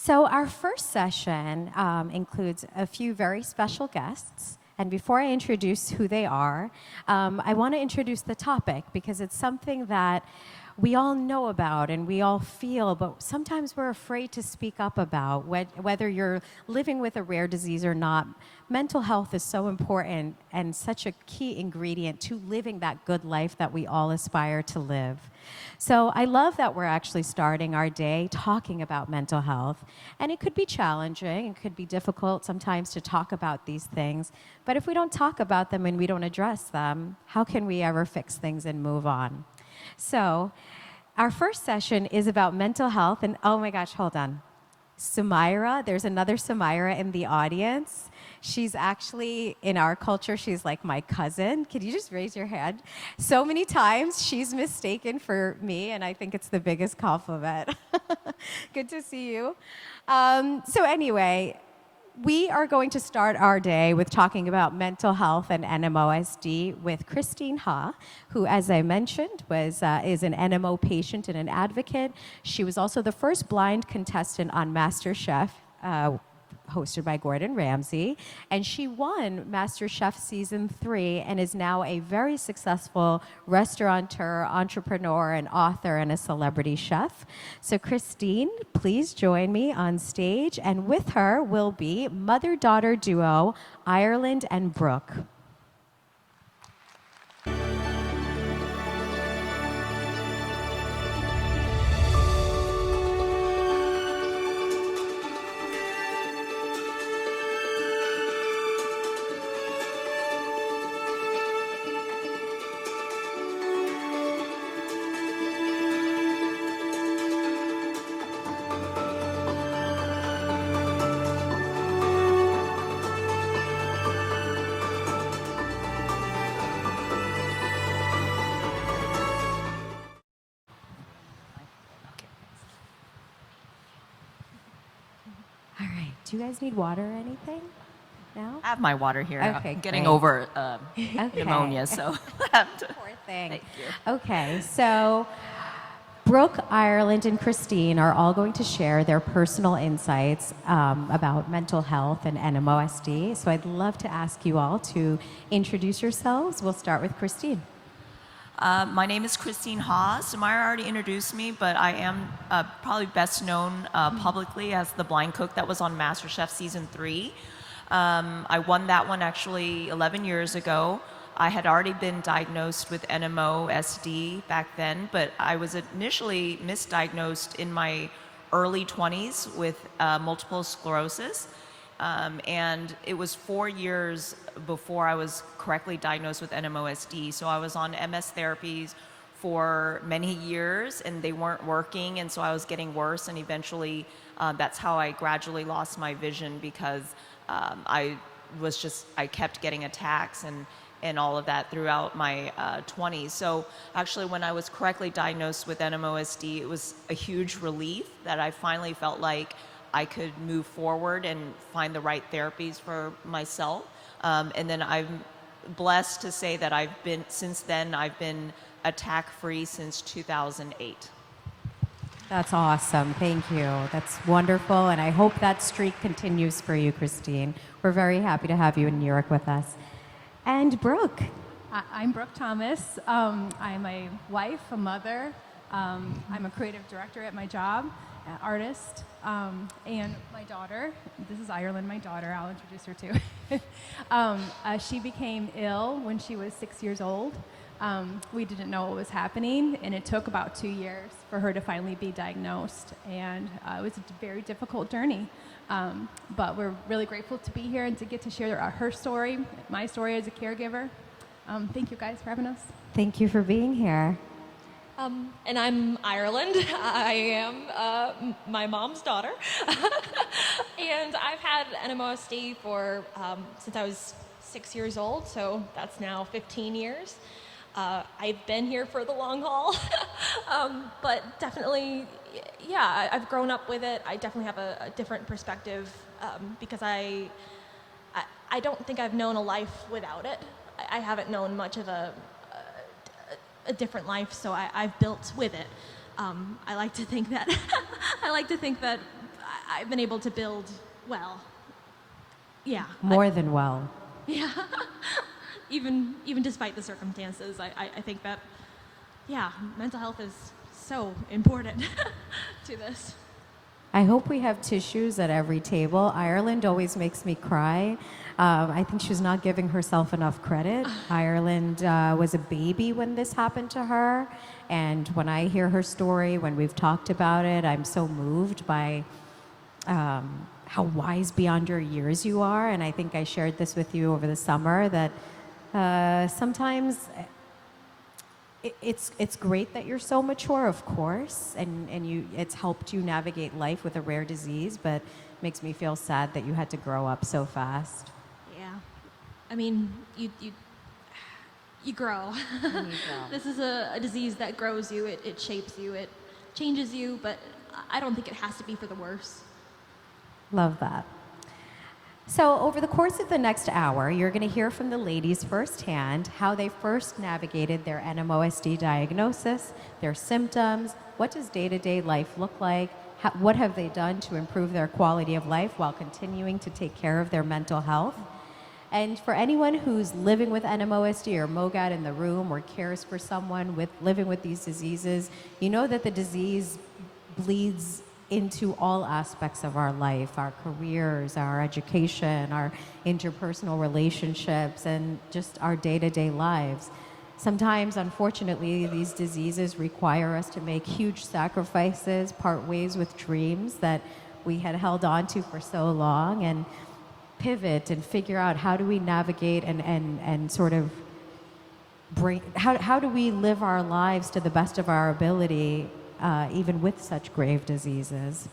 So our first session includes a few very special guests. And before I introduce who they are, I want to introduce the topic because it's something that we all know about and we all feel, but sometimes we're afraid to speak up about. Whether you're living with a rare disease or not, mental health is so important and such a key ingredient to living that good life that we all aspire to live. So I love that we're actually starting our day talking about mental health. And it could be challenging, it could be difficult sometimes to talk about these things. But if we don't talk about them and we don't address them, how can we ever fix things and move on? So our first session is about mental health. And oh my gosh, hold on. Sumaira, there's another Sumaira in the audience. She's actually, in our culture, she's like my cousin. Can you just raise your hand? So many times she's mistaken for me, and I think it's the biggest compliment. Good to see you. So anyway, we are going to start our day with talking about mental health and NMOSD with Christine Ha, who, as I mentioned, is an NMO patient and an advocate. She was also the first blind contestant on MasterChef, hosted by Gordon Ramsay, and she won MasterChef Season 3 and is now a very successful restaurateur, entrepreneur, and author, and a celebrity chef. So Christine, please join me on stage, and with her will be mother-daughter duo Ireland and Brooke. Do you guys need water or anything? No? I have my water here. Okay, I'm getting great. over Okay. pneumonia, so I have to. Poor thing. Thank you. Okay, so Brooke, Ireland, and Christine are all going to share their personal insights about mental health and NMOSD. So I'd love to ask you all to introduce yourselves. We'll start with Christine. My name is Christine Ha. Sumaira already introduced me, but I am probably best known publicly as the blind cook that was on MasterChef Season 3. I won that one actually 11 years ago. I had already been diagnosed with NMOSD back then, but I was initially misdiagnosed in my early 20s with multiple sclerosis. And it was 4 years before I was correctly diagnosed with NMOSD. So I was on MS therapies for many years and they weren't working, and so I was getting worse, and eventually that's how I gradually lost my vision because I kept getting attacks and all of that throughout my 20s. So actually when I was correctly diagnosed with NMOSD, it was a huge relief that I finally felt like I could move forward and find the right therapies for myself. And then I'm blessed to say that since then, I've been attack-free since 2008. That's awesome. Thank you. That's wonderful, and I hope that streak continues for you, Christine. We're very happy to have you in New York with us. And Brooke. I'm Brooke Thomas. I'm a wife, a mother. I'm a creative director at my job, an artist, and my daughter. This is Ireland, my daughter. I'll introduce her too. She became ill when she was 6 years old. We didn't know what was happening, and it took about 2 years for her to finally be diagnosed. And it was a very difficult journey. But we're really grateful to be here and to get to share her story, my story as a caregiver. Thank you guys for having us. Thank you for being here. And I'm Ireland. I am my mom's daughter. And I've had NMOSD since I was 6 years old, so that's now 15 years. I've been here for the long haul, but definitely, yeah, I've grown up with it. I definitely have a different perspective because I don't think I've known a life without it. I haven't known much of a different life, so I've built with it. I like to think that I've been able to build well. Yeah. More than well. Yeah. even despite the circumstances, I think that, yeah, mental health is so important to this. I hope we have tissues at every table. Ireland always makes me cry. I think she's not giving herself enough credit. Ireland was a baby when this happened to her. And when I hear her story, when we've talked about it, I'm so moved by how wise beyond your years you are. And I think I shared this with you over the summer that sometimes it's great that you're so mature, of course, and it's helped you navigate life with a rare disease, but it makes me feel sad that you had to grow up so fast. Yeah. I mean, you grow. This is a disease that grows you, it shapes you, it changes you, but I don't think it has to be for the worse. Love that. So over the course of the next hour, you're going to hear from the ladies firsthand how they first navigated their NMOSD diagnosis, their symptoms, what does day-to-day life look like, what have they done to improve their quality of life while continuing to take care of their mental health. And for anyone who's living with NMOSD or MOGAD in the room or cares for someone living with these diseases, you know that the disease bleeds into all aspects of our life, our careers, our education, our interpersonal relationships, and just our day-to-day lives. Sometimes, unfortunately, these diseases require us to make huge sacrifices, part ways with dreams that we had held on to for so long, and pivot and figure out how do we navigate and sort of how do we live our lives to the best of our ability even with such grave diseases.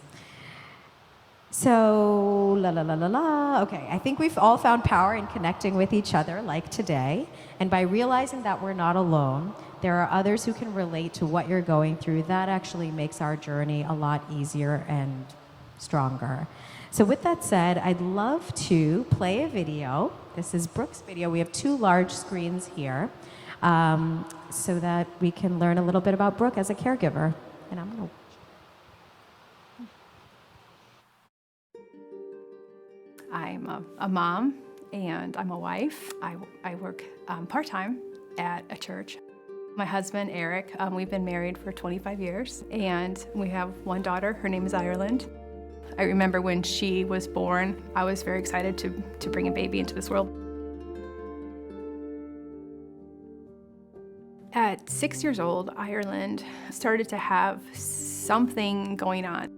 So, okay, I think we've all found power in connecting with each other like today, and by realizing that we're not alone, there are others who can relate to what you're going through. That actually makes our journey a lot easier and stronger. So with that said, I'd love to play a video. This is Brooke's video. We have 2 large screens here so that we can learn a little bit about Brooke as a caregiver. And I'm going to... I'm a mom and I'm a wife. I work part-time at a church. My husband, Eric, we've been married for 25 years and we have 1 daughter. Her name is Ireland. I remember when she was born, I was very excited to bring a baby into this world. At 6 years old, Ireland started to have something going on.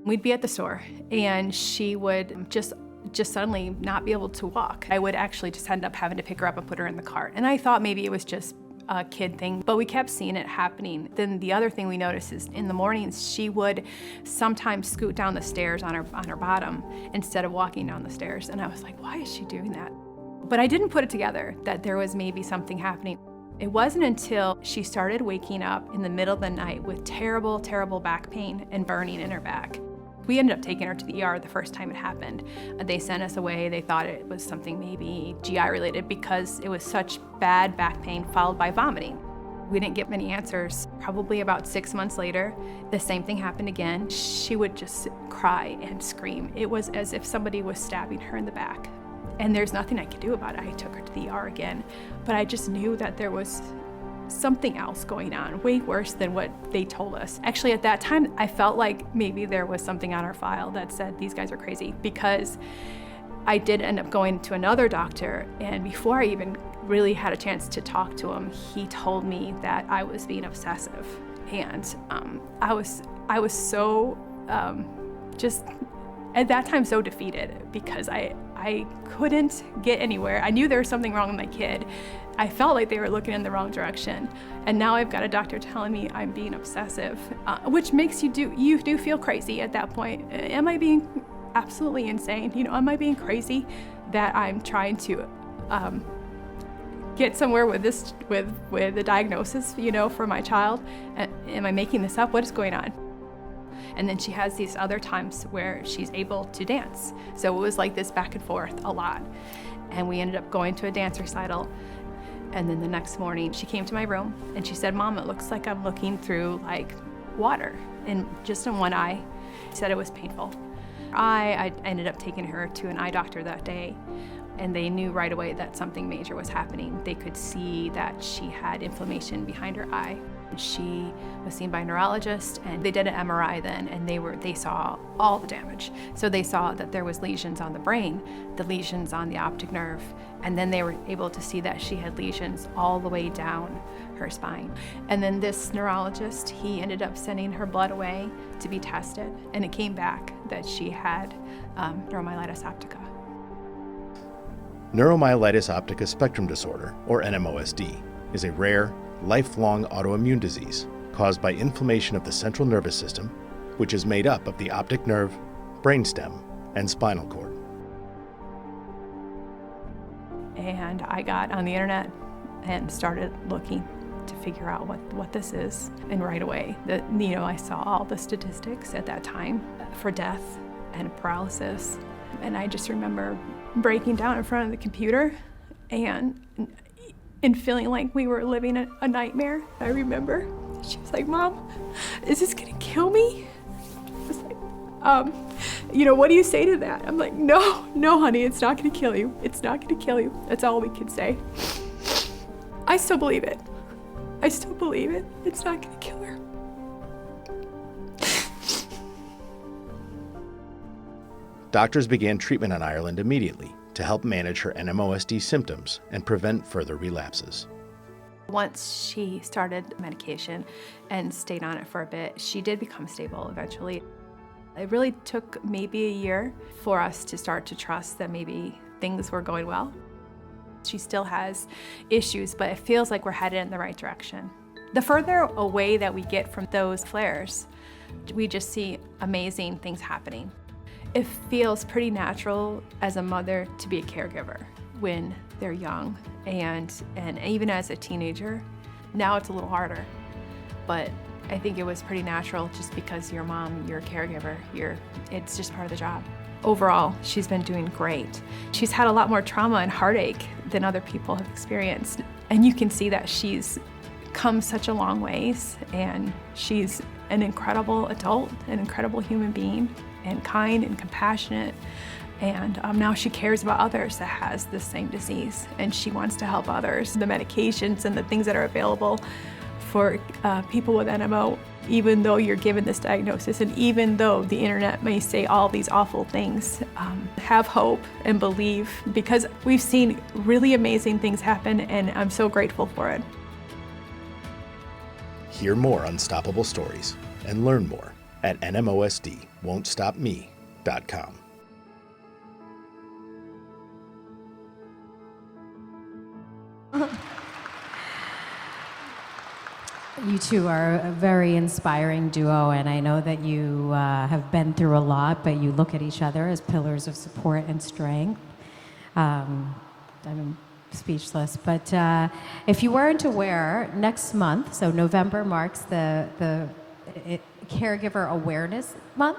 We'd be at the store and she would just suddenly not be able to walk. I would actually just end up having to pick her up and put her in the cart. And I thought maybe it was just a kid thing, but we kept seeing it happening. Then the other thing we noticed is in the mornings, she would sometimes scoot down the stairs on her bottom instead of walking down the stairs. And I was like, why is she doing that? But I didn't put it together that there was maybe something happening. It wasn't until she started waking up in the middle of the night with terrible, terrible back pain and burning in her back. We ended up taking her to the ER the first time it happened. They sent us away. They thought it was something maybe GI related because it was such bad back pain followed by vomiting. We didn't get many answers. Probably about 6 months later, the same thing happened again. She would just cry and scream. It was as if somebody was stabbing her in the back. And there's nothing I could do about it. I took her to the ER again, but I just knew that there was something else going on, way worse than what they told us. Actually, at that time, I felt like maybe there was something on our file that said these guys are crazy, because I did end up going to another doctor, and before I even really had a chance to talk to him, he told me that I was being obsessive. And I was so just at that time so defeated because I couldn't get anywhere. I knew there was something wrong with my kid. I felt like they were looking in the wrong direction. And now I've got a doctor telling me I'm being obsessive, which makes you do feel crazy at that point. Am I being absolutely insane? Am I being crazy that I'm trying to get somewhere with this, with the diagnosis, for my child? Am I making this up? What is going on? And then she has these other times where she's able to dance. So it was like this back and forth a lot. And we ended up going to a dance recital. And then the next morning she came to my room and she said, "Mom, it looks like I'm looking through like water just in one eye." She said it was painful. I ended up taking her to an eye doctor that day, and they knew right away that something major was happening. They could see that she had inflammation behind her eye. She was seen by a neurologist, and they did an MRI then, and they saw all the damage. So they saw that there was lesions on the brain, the lesions on the optic nerve, and then they were able to see that she had lesions all the way down her spine. And then this neurologist, he ended up sending her blood away to be tested, and it came back that she had neuromyelitis optica. Neuromyelitis optica spectrum disorder, or NMOSD, is a rare, lifelong autoimmune disease caused by inflammation of the central nervous system, which is made up of the optic nerve, brainstem, and spinal cord. And I got on the internet and started looking to figure out what this is. And right away, I saw all the statistics at that time for death and paralysis. And I just remember breaking down in front of the computer and feeling like we were living a nightmare. I remember she was like, "Mom, is this gonna kill me?" I was like, what do you say to that? I'm like, no, honey, it's not gonna kill you. It's not gonna kill you. That's all we could say. I still believe it. It's not gonna kill her. Doctors began treatment on Ireland immediately to help manage her NMOSD symptoms and prevent further relapses. Once she started medication and stayed on it for a bit, she did become stable eventually. It really took maybe a year for us to start to trust that maybe things were going well. She still has issues, but it feels like we're headed in the right direction. The further away that we get from those flares, we just see amazing things happening. It feels pretty natural as a mother to be a caregiver when they're young and even as a teenager. Now it's a little harder, but I think it was pretty natural just because you're a mom, you're a caregiver, it's just part of the job. Overall, she's been doing great. She's had a lot more trauma and heartache than other people have experienced. And you can see that she's come such a long ways, and she's an incredible adult, an incredible human being, and kind and compassionate. And now she cares about others that has the same disease, and she wants to help others. The medications and the things that are available for people with NMO, even though you're given this diagnosis, and even though the internet may say all these awful things, have hope and believe, because we've seen really amazing things happen, and I'm so grateful for it. Hear more unstoppable stories and learn more at NMOSDWon'tStopMe.com. You two are a very inspiring duo, and I know that you have been through a lot, but you look at each other as pillars of support and strength. I'm speechless, but if you weren't aware, next month, so November marks the Caregiver Awareness Month,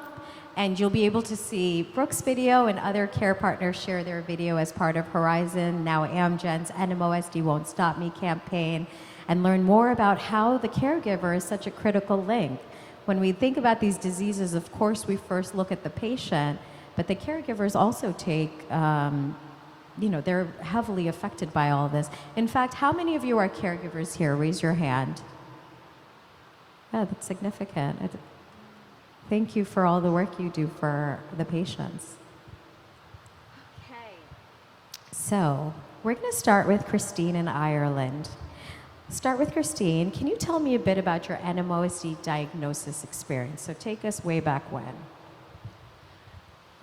and you'll be able to see Brooke's video and other care partners share their video as part of Horizon, now Amgen's NMOSD Won't Stop Me campaign, and learn more about how the caregiver is such a critical link. When we think about these diseases, of course, we first look at the patient, but the caregivers also take, they're heavily affected by all this. In fact, how many of you are caregivers here? Raise your hand. Yeah, that's significant. Thank you for all the work you do for the patients. Okay. So, we're going to start with Christine in Ireland. Start with Christine. Can you tell me a bit about your NMOSD diagnosis experience? So take us way back when.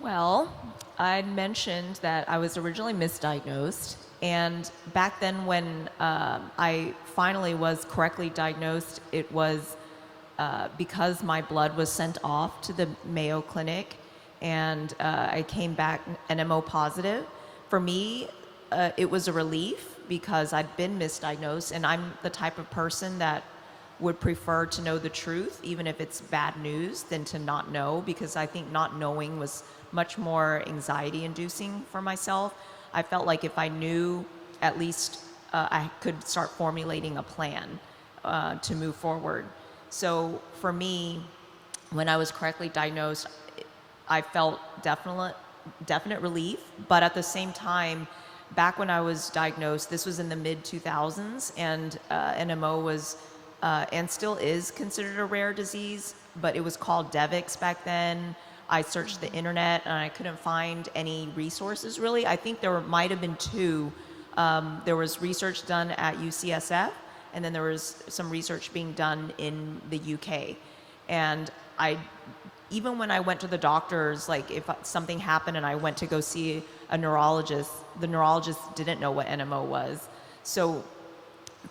Well, I'd mentioned that I was originally misdiagnosed, and back then when I finally was correctly diagnosed, it was because my blood was sent off to the Mayo Clinic, and I came back NMO positive. For me, it was a relief because I'd been misdiagnosed, and I'm the type of person that would prefer to know the truth, even if it's bad news, than to not know, because I think not knowing was much more anxiety-inducing for myself. I felt like if I knew, at least I could start formulating a plan to move forward. So for me, when I was correctly diagnosed, I felt definite relief, but at the same time, back when I was diagnosed, this was in the mid 2000s, and NMO was and still is considered a rare disease, but it was called Devix back then. I searched the internet and I couldn't find any resources really. I think there might have been two. There was research done at UCSF, and then there was some research being done in the UK. And even when I went to the doctors, like if something happened and I went to go see a neurologist, the neurologist didn't know what NMO was. So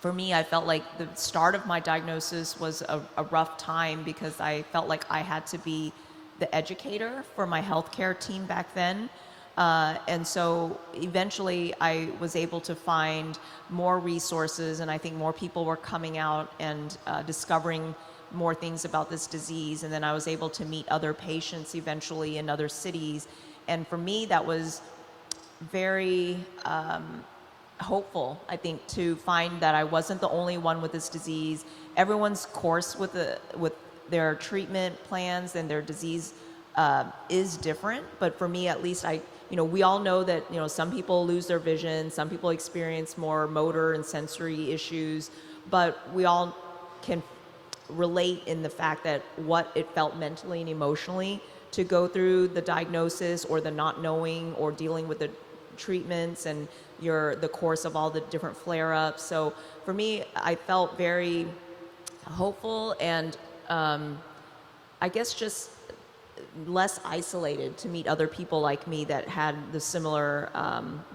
for me, I felt like the start of my diagnosis was a rough time because I felt like I had to be the educator for my healthcare team back then. And so eventually I was able to find more resources, and I think more people were coming out and discovering more things about this disease. And then I was able to meet other patients eventually in other cities. And for me, that was very hopeful, I think, to find that I wasn't the only one with this disease. Everyone's course with their treatment plans and their disease is different, but for me at least, we all know that some people lose their vision, some people experience more motor and sensory issues, but we all can relate in the fact that what it felt mentally and emotionally to go through the diagnosis or the not knowing or dealing with the treatments and the course of all the different flare-ups. So for me, I felt very hopeful and I guess just less isolated to meet other people like me that had the similar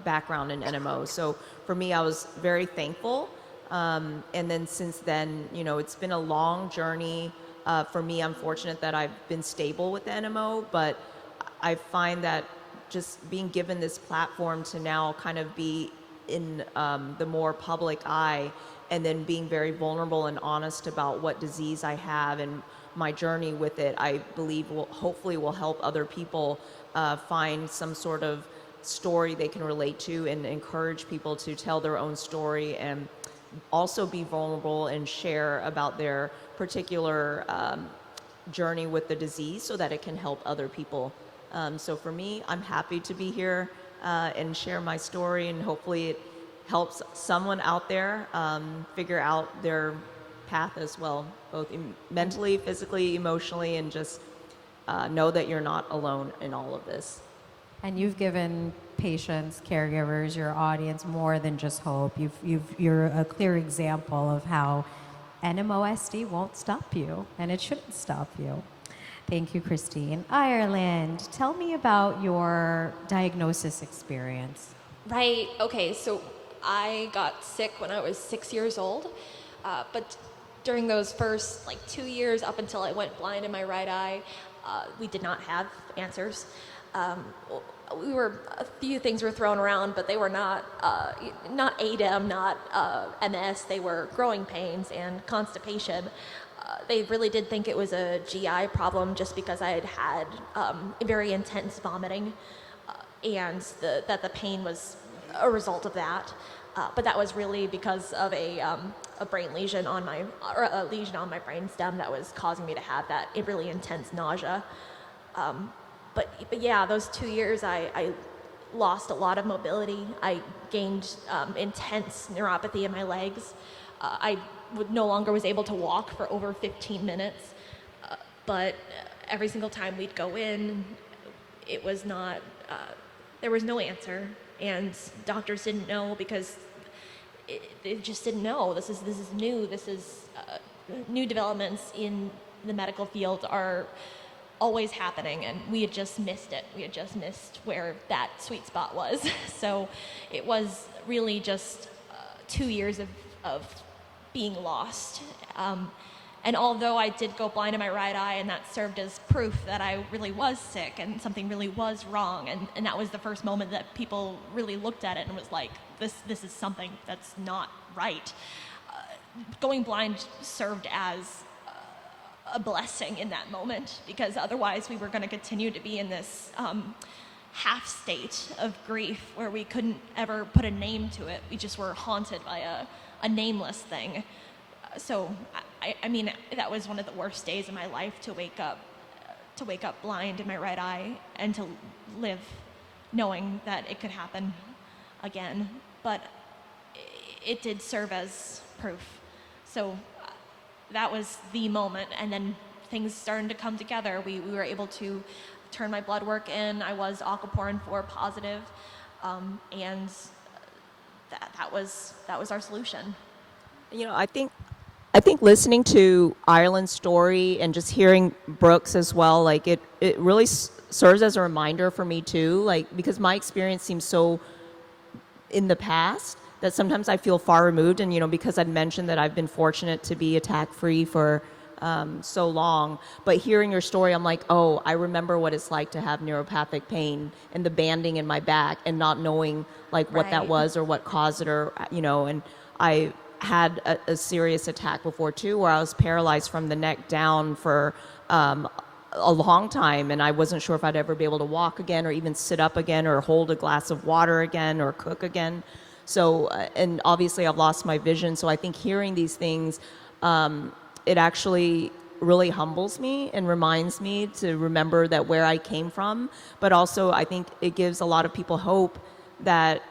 background in NMO. So for me, I was very thankful. And then since then, it's been a long journey. For me, I'm fortunate that I've been stable with the NMO, but I find that just being given this platform to now kind of be in the more public eye, and then being very vulnerable and honest about what disease I have and my journey with it, I believe hopefully will help other people find some sort of story they can relate to, and encourage people to tell their own story and also be vulnerable and share about their particular journey with the disease so that it can help other people. So for me, I'm happy to be here and share my story, and hopefully it helps someone out there figure out their path as well, both mentally, physically, emotionally, and just know that you're not alone in all of this. And you've given patients, caregivers, your audience more than just hope. You're a clear example of how NMOSD won't stop you, and it shouldn't stop you. Thank you, Christine. Ireland, tell me about your diagnosis experience. Right. Okay. So I got sick when I was 6 years old, but during those first 2 years up until I went blind in my right eye, we did not have answers. A few things were thrown around, but they were not ADEM, not MS. They were growing pains and constipation. They really did think it was a GI problem just because I had very intense vomiting, and that the pain was a result of that. But that was really because of a brain lesion on a lesion on my brain stem that was causing me to have that really intense nausea. But yeah, those 2 years I lost a lot of mobility. I gained intense neuropathy in my legs. I no longer was able to walk for over 15 minutes. But every single time we'd go in, it was not, there was no answer. And doctors didn't know because they just didn't know. This is new. This is new developments in the medical field are always happening, and we had just missed it. We had just missed where that sweet spot was. So it was really just 2 years of being lost. And although I did go blind in my right eye, and that served as proof that I really was sick and something really was wrong, and that was the first moment that people really looked at it and was like, this is something that's not right. Going blind served as a blessing in that moment, because otherwise we were going to continue to be in this half state of grief where we couldn't ever put a name to it. We just were haunted by a nameless thing. So, I mean, that was one of the worst days of my life, to wake up to wake up blind in my right eye and to live knowing that it could happen again. But it did serve as proof. So that was the moment, and then things started to come together. We were able to turn my blood work in. I was aquaporin 4 positive, and that was our solution. You know, I think listening to Ireland's story and just hearing Brooke's as well, like it really serves as a reminder for me too, like because my experience seems so in the past that sometimes I feel far removed. And, you know, because I'd mentioned that I've been fortunate to be attack-free for so long, but hearing your story, I'm like, oh, I remember what it's like to have neuropathic pain and the banding in my back and not knowing like what that was or what caused it, or, you know, and I had a serious attack before too, where I was paralyzed from the neck down for a long time, and I wasn't sure if I'd ever be able to walk again or even sit up again or hold a glass of water again or cook again. So, and obviously I've lost my vision. So I think hearing these things, it actually really humbles me and reminds me to remember that where I came from. But also I think it gives a lot of people hope that,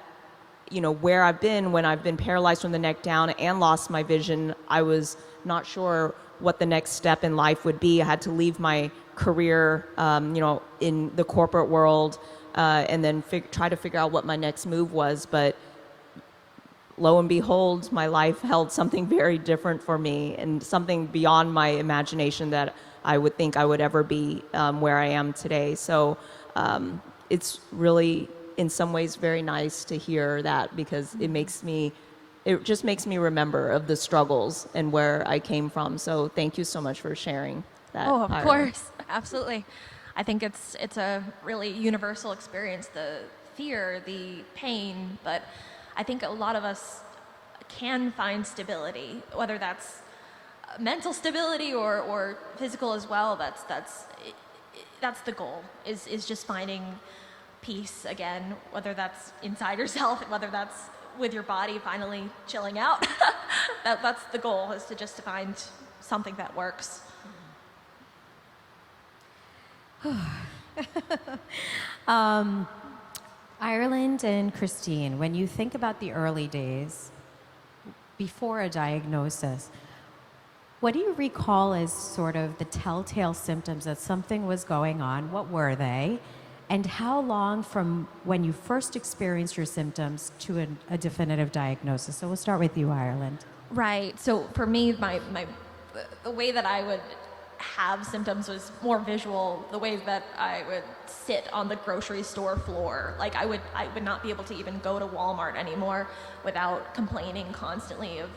you know, where I've been when I've been paralyzed from the neck down and lost my vision, I was not sure what the next step in life would be. I had to leave my career, you know, in the corporate world, and then try to figure out what my next move was. But lo and behold, my life held something very different for me and something beyond my imagination that I would think I would ever be where I am today. So it's really, in some ways, very nice to hear that, because it just makes me remember of the struggles and where I came from. So thank you so much for sharing that. Oh, of Ira. course, absolutely. I think it's a really universal experience, the fear, the pain, but I think a lot of us can find stability, whether that's mental stability or physical as well. That's the goal, is just finding peace again, whether that's inside yourself, whether that's with your body finally chilling out. That's the goal, is to find something that works. Ireland and Christine, when you think about the early days before a diagnosis, what do you recall as sort of the telltale symptoms that something was going on? What were they? And how long from when you first experienced your symptoms to a definitive diagnosis? So we'll start with you, Ireland. Right. So for me, the way that I would have symptoms was more visual. The way that I would sit on the grocery store floor, like I would not be able to even go to Walmart anymore without complaining constantly of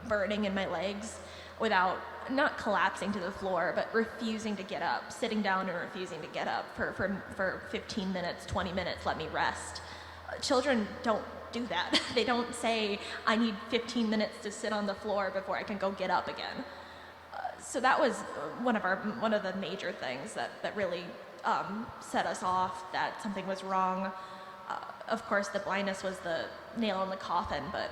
burning in my legs, without not collapsing to the floor, but refusing to get up, sitting down and refusing to get up for 15 minutes, 20 minutes, let me rest. Children don't do that. They don't say, I need 15 minutes to sit on the floor before I can go get up again. So that was one of the major things that really set us off, that something was wrong. Of course, the blindness was the nail in the coffin, but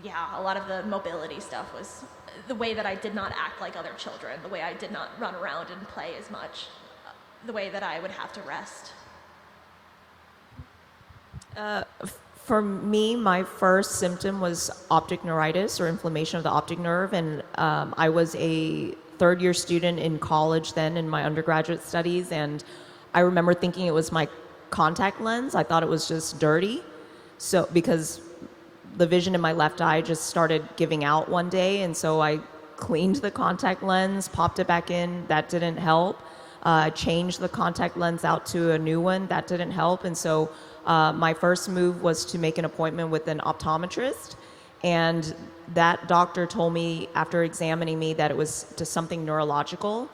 yeah, a lot of the mobility stuff was the way that I did not act like other children, the way I did not run around and play as much, the way that I would have to rest. For me, my first symptom was optic neuritis, or inflammation of the optic nerve, and I was a third-year student in college then in my undergraduate studies, and I remember thinking it was my contact lens. I thought it was just dirty, so because the vision in my left eye just started giving out one day, and so I cleaned the contact lens, popped it back in. That didn't help. Changed the contact lens out to a new one. That didn't help, and so my first move was to make an appointment with an optometrist, and that doctor told me after examining me that it was just something neurological.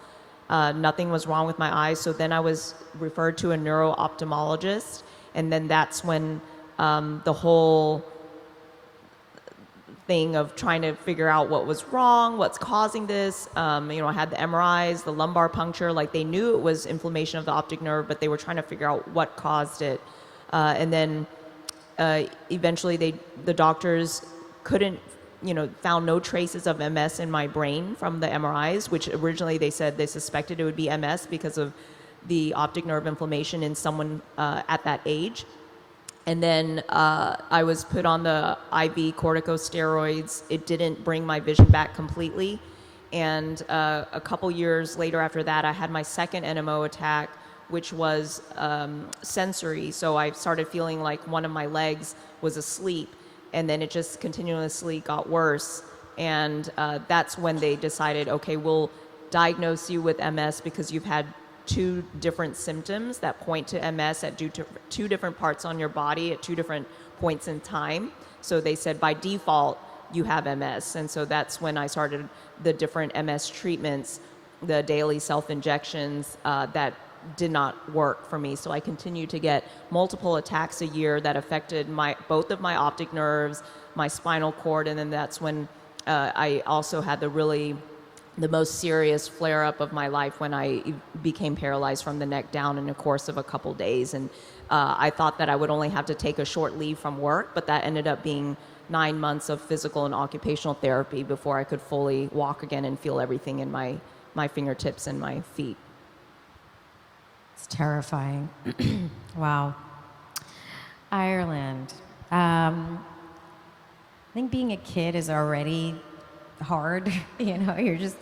Nothing was wrong with my eyes, so then I was referred to a neuro-ophthalmologist, and then that's when the whole thing of trying to figure out what was wrong, what's causing this. I had the MRIs, the lumbar puncture, like they knew it was inflammation of the optic nerve, but they were trying to figure out what caused it. And then eventually the doctors couldn't found no traces of MS in my brain from the MRIs, which originally they said they suspected it would be MS because of the optic nerve inflammation in someone at that age. And then I was put on the IV corticosteroids. It didn't bring my vision back completely. And a couple years later after that, I had my second NMO attack, which was sensory. So I started feeling like one of my legs was asleep, and then it just continuously got worse. And that's when they decided, okay, we'll diagnose you with MS because you've had two different symptoms that point to MS at two different parts on your body at two different points in time. So they said by default, you have MS. And so that's when I started the different MS treatments, the daily self-injections that did not work for me. So I continued to get multiple attacks a year that affected both of my optic nerves, my spinal cord, and then that's when I also had the most serious flare-up of my life when I became paralyzed from the neck down in the course of a couple days. And I thought that I would only have to take a short leave from work, but that ended up being 9 months of physical and occupational therapy before I could fully walk again and feel everything in my fingertips and my feet. It's terrifying. Wow. Ireland. I think being a kid is already hard. You're just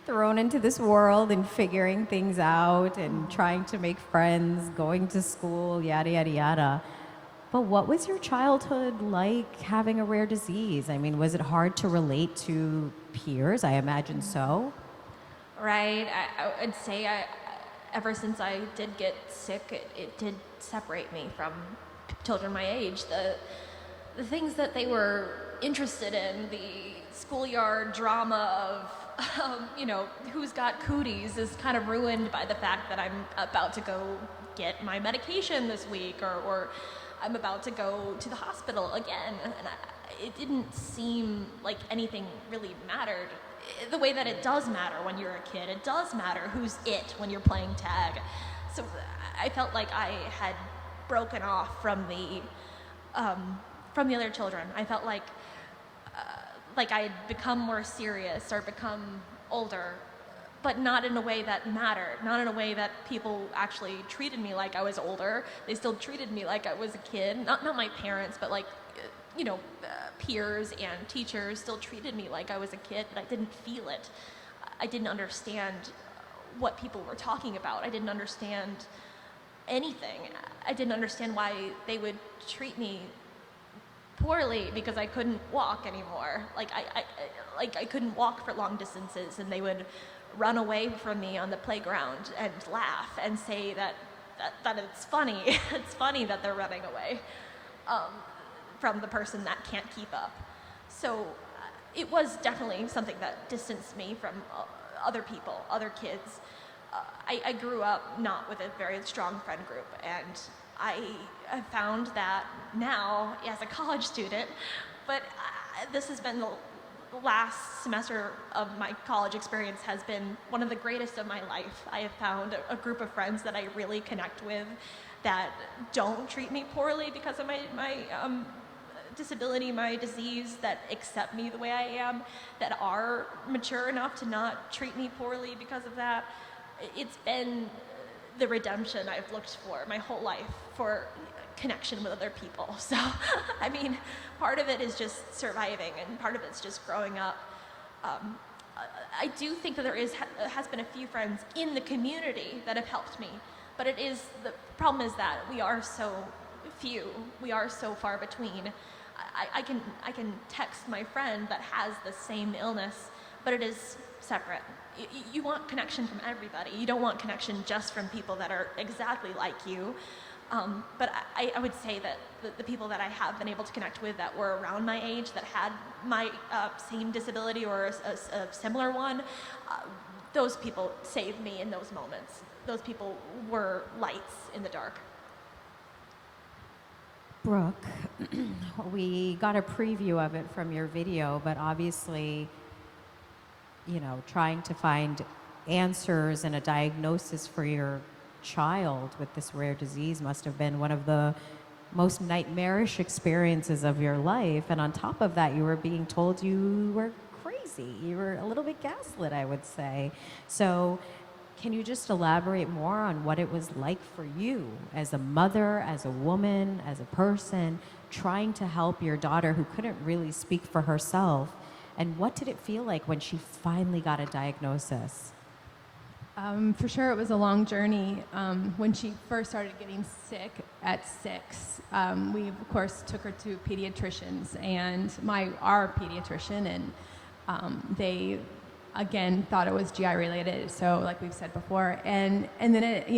thrown into this world and figuring things out and trying to make friends, going to school, yada, yada, yada. But what was your childhood like having a rare disease? I mean, was it hard to relate to peers? I imagine so. Right. I'd say ever since I did get sick, it did separate me from children my age. The things that they were interested in, the schoolyard drama of, who's got cooties is kind of ruined by the fact that I'm about to go get my medication this week or I'm about to go to the hospital again. And it didn't seem like anything really mattered the way that it does matter when you're a kid. It does matter who's it when you're playing tag. So I felt like I had broken off from the other children. I felt like I had become more serious or become older, but not in a way that mattered, not in a way that people actually treated me like I was older. They still treated me like I was a kid. Not my parents, but peers and teachers still treated me like I was a kid, but I didn't feel it. I didn't understand what people were talking about. I didn't understand anything. I didn't understand why they would treat me poorly because I couldn't walk anymore. I couldn't walk for long distances, and they would run away from me on the playground and laugh and say that it's funny. It's funny that they're running away from the person that can't keep up. So it was definitely something that distanced me from other people, other kids. I grew up not with a very strong friend group, and I found that now as a college student, but this has been the last semester of my college experience has been one of the greatest of my life. I have found a group of friends that I really connect with that don't treat me poorly because of my disability, my disease, that accept me the way I am, that are mature enough to not treat me poorly because of that. It's been the redemption I've looked for my whole life, for connection with other people. So, I mean, part of it is just surviving, and part of it's just growing up. I do think that there has been a few friends in the community that have helped me, but the problem is that we are so few, we are so far between. I can text my friend that has the same illness, but it is separate. You want connection from everybody. You don't want connection just from people that are exactly like you. But I would say that the people that I have been able to connect with that were around my age, that had my same disability or a similar one, those people saved me in those moments. Those people were lights in the dark. Brooke, we got a preview of it from your video, but obviously, trying to find answers and a diagnosis for your child with this rare disease must have been one of the most nightmarish experiences of your life. And on top of that, you were being told you were crazy. You were a little bit gaslit, I would say. So can you just elaborate more on what it was like for you as a mother, as a woman, as a person, trying to help your daughter who couldn't really speak for herself? And what did it feel like when she finally got a diagnosis? For sure, it was a long journey. When she first started getting sick at 6, we of course took her to pediatricians and our pediatrician, and they again thought it was GI related. So like we've said before, and then it,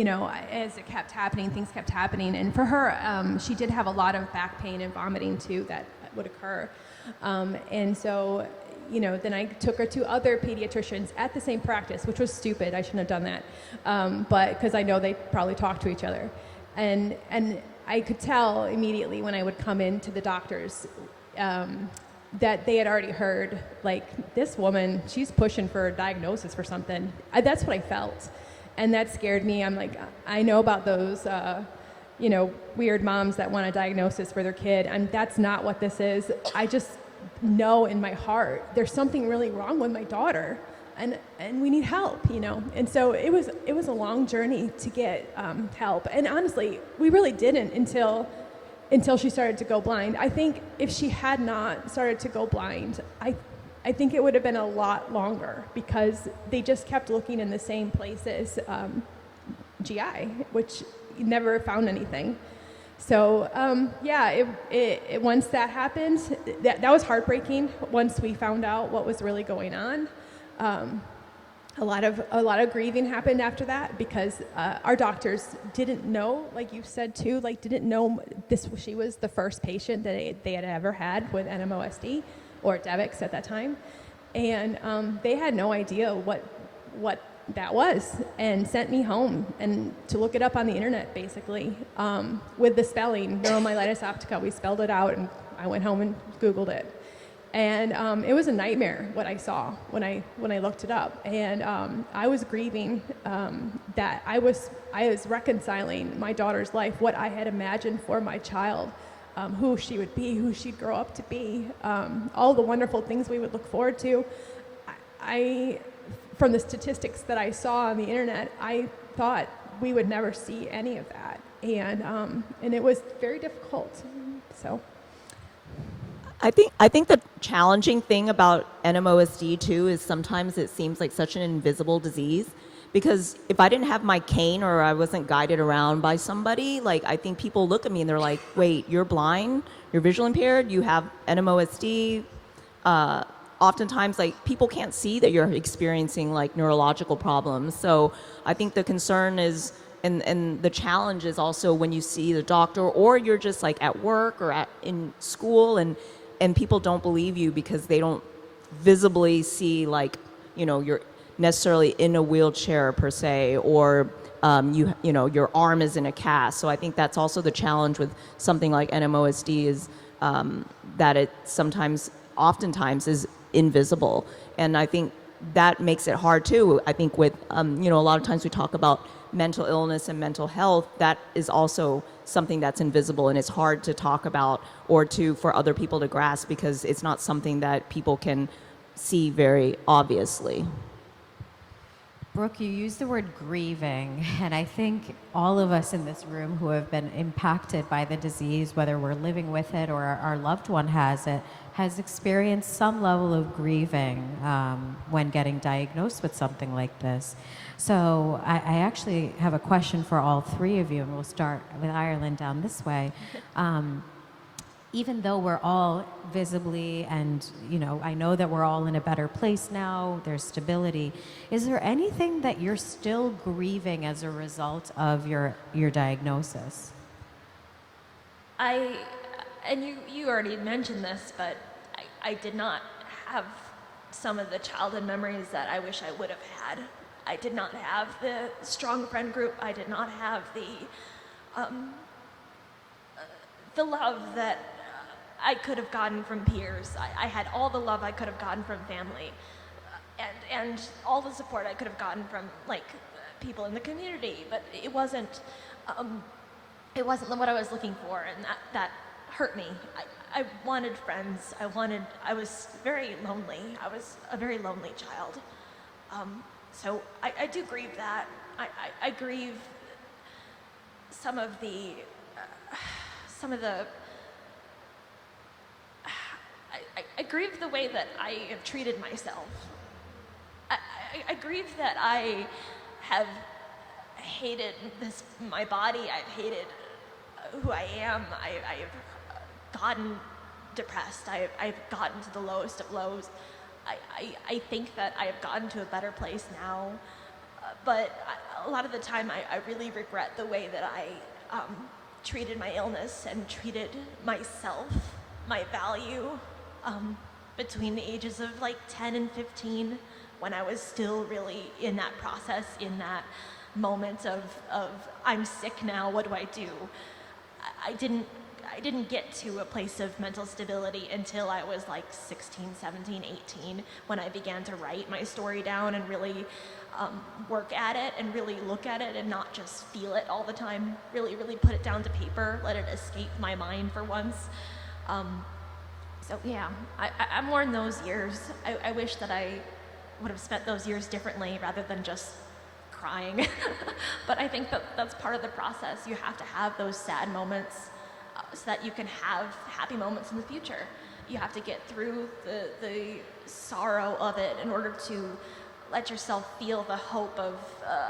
as it kept happening, things kept happening. And for her, she did have a lot of back pain and vomiting too that would occur, and so. Then I took her to other pediatricians at the same practice, which was stupid. I shouldn't have done that, but because I know they probably talk to each other, and I could tell immediately when I would come into the doctors that they had already heard, like, this woman, she's pushing for a diagnosis for something. That's what I felt, and that scared me. I'm like, I know about those. Weird moms that want a diagnosis for their kid, and that's not what this is. I just know in my heart there's something really wrong with my daughter, and we need help, and so it was a long journey to get help. And honestly, we really didn't until she started to go blind. I think if she had not started to go blind, I think it would have been a lot longer, because they just kept looking in the same places, GI, which never found anything. So once that happened, that was heartbreaking. Once we found out what was really going on, a lot of grieving happened after that, because our doctors didn't know, like you said too, didn't know she was the first patient that they had ever had with NMOSD or Devix at that time, and they had no idea what that was, and sent me home and to look it up on the internet, basically, with the spelling, neuromyelitis optica. We spelled it out, and I went home and Googled it, and it was a nightmare what I saw when I looked it up. And I was grieving that I was reconciling my daughter's life, what I had imagined for my child, who she would be, who she'd grow up to be, all the wonderful things we would look forward to. From the statistics that I saw on the internet, I thought we would never see any of that, and it was very difficult. So, I think the challenging thing about NMOSD too is sometimes it seems like such an invisible disease, because if I didn't have my cane or I wasn't guided around by somebody, I think people look at me and they're like, "Wait, you're blind? You're visually impaired? You have NMOSD?" Oftentimes, people can't see that you're experiencing neurological problems. So I think the concern is, and the challenge is also when you see the doctor, or you're just at work or in school, and people don't believe you because they don't visibly see you're necessarily in a wheelchair per se, or your arm is in a cast. So I think that's also the challenge with something like NMOSD is that it oftentimes is invisible, and I think that makes it hard too. I think with a lot of times we talk about mental illness and mental health, that is also something that's invisible, and it's hard to talk about or for other people to grasp, because it's not something that people can see very obviously. Brooke, you used the word grieving, and I think all of us in this room who have been impacted by the disease, whether we're living with it or our loved one has it, has experienced some level of grieving when getting diagnosed with something like this. So I actually have a question for all three of you, and we'll start with Ireland down this way. Even though we're all visibly, and I know that we're all in a better place now, there's stability, is there anything that you're still grieving as a result of your diagnosis? And you already mentioned this, but I did not have some of the childhood memories that I wish I would have had. I did not have the strong friend group. I did not have the love that I could have gotten from peers. I had all the love I could have gotten from family, and all the support I could have gotten from people in the community. But it wasn't it wasn't what I was looking for, and that hurt me. I wanted friends. I was very lonely. I was a very lonely child. So I do grieve that. I grieve some of the I grieve the way that I have treated myself. I grieve that I have hated my body. I've hated who I am. I've gotten depressed. I've gotten to the lowest of lows. I think that I have gotten to a better place now, but a lot of the time I really regret the way that I treated my illness and treated myself, my value, between the ages of like 10 and 15, when I was still really in that process, in that moment of I'm sick now, what do I do? I didn't get to a place of mental stability until I was like 16, 17, 18, when I began to write my story down and really work at it and really look at it and not just feel it all the time, really put it down to paper, let it escape my mind for once. So yeah, I mourn those years. I wish that I would have spent those years differently rather than just crying. But I think that's part of the process. You have to have those sad moments so that you can have happy moments in the future. You have to get through the sorrow of it in order to let yourself feel the hope of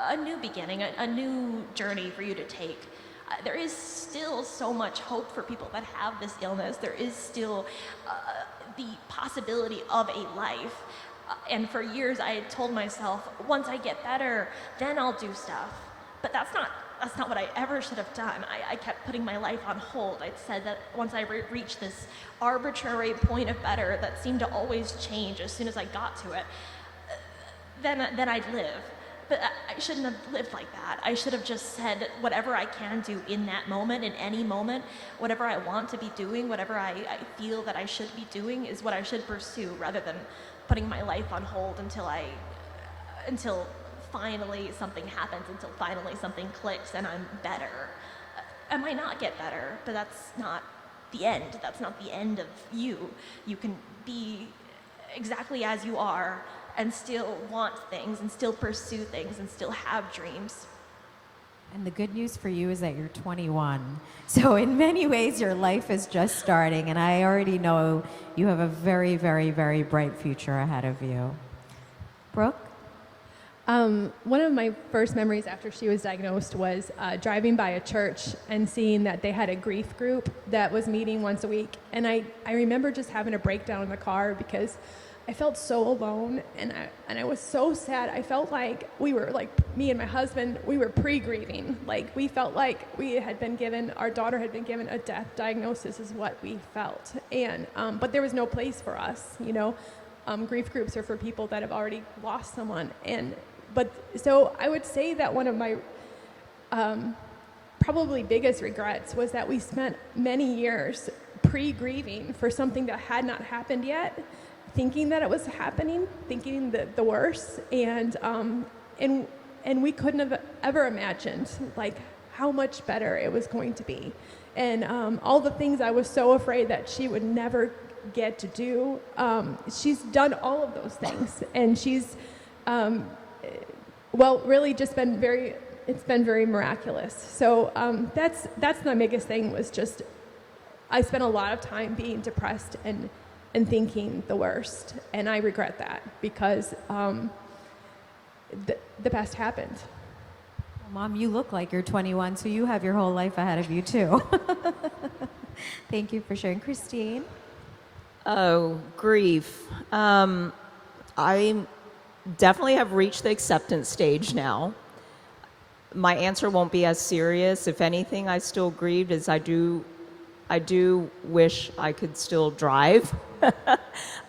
a new beginning, a new journey for you to take. There is still so much hope for people that have this illness. There is still the possibility of a life. And for years I had told myself, once I get better, then I'll do stuff. But that's not what I ever should have done. I kept putting my life on hold. I'd said that once I reached this arbitrary point of better that seemed to always change as soon as I got to it, then I'd live. But I shouldn't have lived like that. I should have just said whatever I can do in that moment, in any moment, whatever I want to be doing, whatever I feel that I should be doing is what I should pursue, rather than putting my life on hold until finally something happens, until finally something clicks and I'm better. I might not get better, but that's not the end. That's not the end of you. You can be exactly as you are and still want things and still pursue things and still have dreams. And the good news for you is that you're 21. So in many ways, your life is just starting, and I already know you have a very, very, very bright future ahead of you. Brooke? One of my first memories after she was diagnosed was driving by a church and seeing that they had a grief group that was meeting once a week. And I remember just having a breakdown in the car because I felt so alone, and I was so sad. I felt like we were, like, me and my husband, we were pre-grieving. Like, we felt like our daughter had been given a death diagnosis is what we felt. And, but there was no place for us, you know. Grief groups are for people that have already lost someone. So I would say that one of my probably biggest regrets was that we spent many years pre-grieving for something that had not happened yet, thinking that it was happening, thinking the worst, and we couldn't have ever imagined like how much better it was going to be, and all the things I was so afraid that she would never get to do. She's done all of those things, and she's really just been it's been very miraculous. So that's my biggest thing, was just I spent a lot of time being depressed and thinking the worst, and I regret that because the best happened. Well, Mom, you look like you're 21, so you have your whole life ahead of you too. Thank you for sharing. Christine? Oh, grief. I definitely have reached the acceptance stage now. My answer won't be as serious. If anything, I still grieved, as I do wish I could still drive.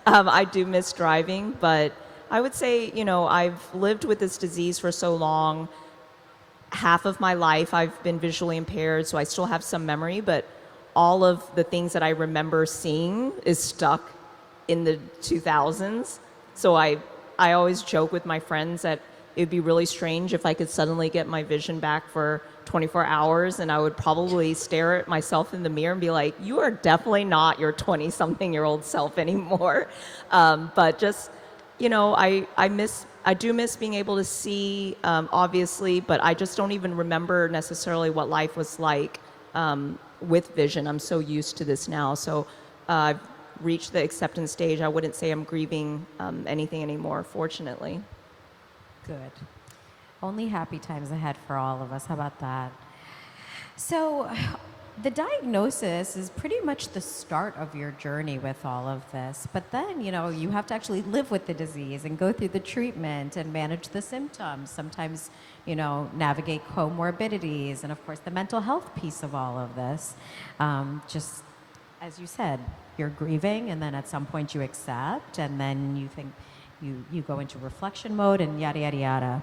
I do miss driving, but I would say, I've lived with this disease for so long. Half of my life I've been visually impaired, so I still have some memory, but all of the things that I remember seeing is stuck in the 2000s. So I always joke with my friends that it would be really strange if I could suddenly get my vision back for 24 hours, and I would probably stare at myself in the mirror and be like, you are definitely not your 20-something-year-old self anymore. But just, I do miss being able to see, obviously, but I just don't even remember necessarily what life was like with vision. I'm so used to this now. So I've reached the acceptance stage. I wouldn't say I'm grieving anything anymore, fortunately. Good. Only happy times ahead for all of us. How about that? So, the diagnosis is pretty much the start of your journey with all of this. But then, you have to actually live with the disease and go through the treatment and manage the symptoms. Sometimes, navigate comorbidities and, of course, the mental health piece of all of this. Just as you said, you're grieving, and then at some point you accept, and then you think you go into reflection mode and yada, yada, yada.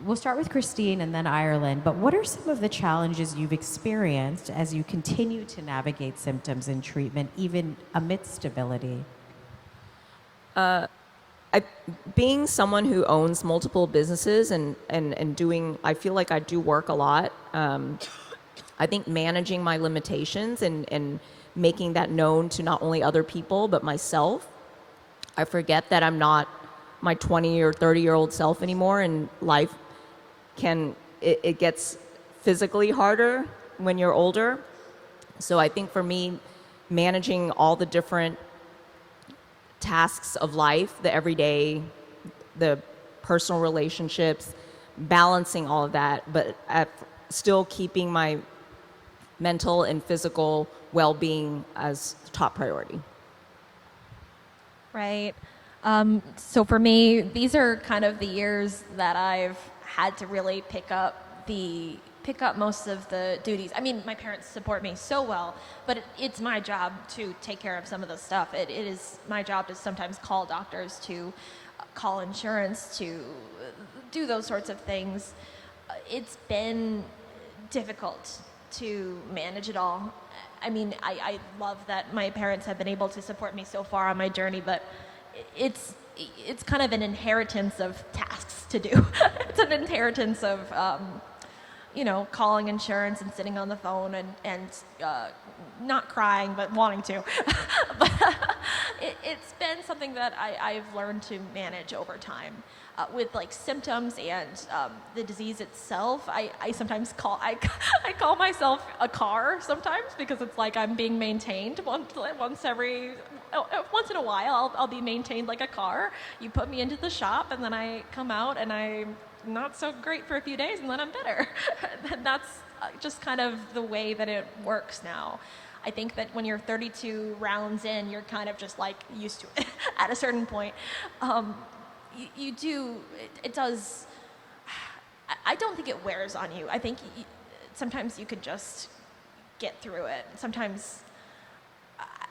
We'll start with Christine and then Ireland, but what are some of the challenges you've experienced as you continue to navigate symptoms and treatment, even amidst stability? Being someone who owns multiple businesses and doing, I feel like I do work a lot. I think managing my limitations and making that known to not only other people, but myself. I forget that I'm not my 20 or 30-year-old self anymore, and life it gets physically harder when you're older. So I think for me, managing all the different tasks of life, the everyday, the personal relationships, balancing all of that, but still keeping my mental and physical well-being as top priority. Right. So for me, these are kind of the years that I've had to really pick up most of the duties. I mean, my parents support me so well, but it's my job to take care of some of the stuff. It is my job to sometimes call doctors, to call insurance, to do those sorts of things. It's been difficult to manage it all. I mean, I love that my parents have been able to support me so far on my journey, but it's kind of an inheritance of tasks to do. It's an inheritance of, calling insurance and sitting on the phone and not crying, but wanting to. But it's been something that I've learned to manage over time. With like symptoms and the disease itself, I sometimes call myself a car sometimes, because it's like I'm being maintained once in a while. I'll be maintained like a car. You put me into the shop, and then I come out and I'm not so great for a few days, and then I'm better. And that's just kind of the way that it works now. I think that when you're 32 rounds in, you're kind of just like used to it at a certain point. It does, I don't think it wears on you. I think sometimes you could just get through it. Sometimes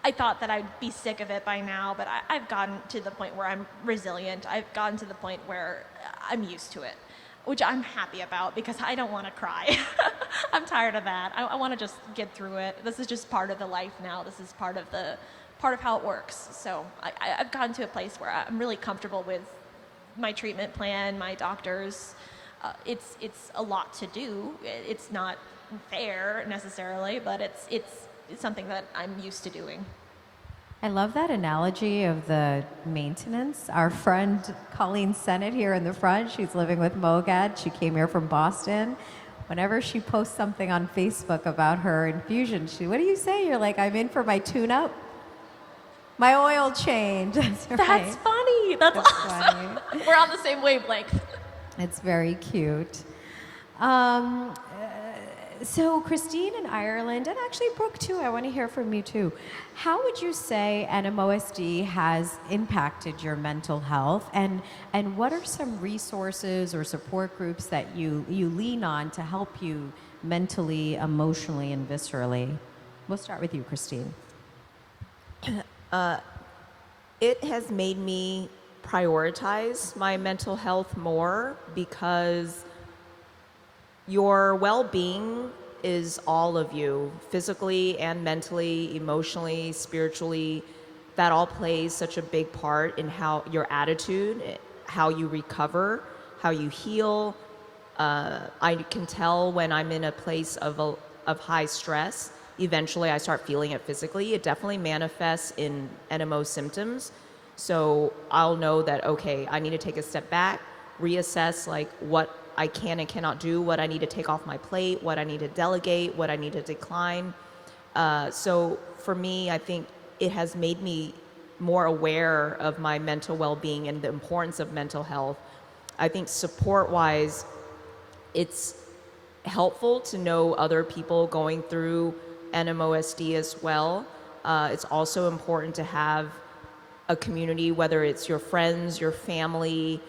I thought that I'd be sick of it by now, but I've gotten to the point where I'm resilient. I've gotten to the point where I'm used to it, which I'm happy about, because I don't want to cry. I'm tired of that. I want to just get through it. This is just part of the life now. This is part of how it works. So I've gotten to a place where I'm really comfortable with my treatment plan, my doctors. It's a lot to do. It's not fair necessarily, but it's something that I'm used to doing. I love that analogy of the maintenance. Our friend Colleen Sennett here in the front, she's living with MOGAD. She came here from Boston. Whenever she posts something on Facebook about her infusion, what do you say? You're like, I'm in for my tune-up, my oil change. That's right. That's funny. That's awesome. Funny. We're on the same wavelength. It's very cute. So Christine and Ireland, and actually Brooke too, I want to hear from you too. How would you say NMOSD has impacted your mental health, and what are some resources or support groups that you lean on to help you mentally, emotionally, and viscerally? We'll start with you, Christine. It has made me prioritize my mental health more, because your well-being is all of you, physically and mentally, emotionally, spiritually. That all plays such a big part in how your attitude, how you recover, how you heal, I can tell when I'm in a place of high stress. Eventually, I start feeling it physically. It definitely manifests in NMO symptoms. So I'll know that, okay, I need to take a step back, reassess like what I can and cannot do, what I need to take off my plate, what I need to delegate, what I need to decline. So for me, I think it has made me more aware of my mental well-being and the importance of mental health. I think support-wise, it's helpful to know other people going through NMOSD as well. It's also important to have a community, whether it's your friends, your family,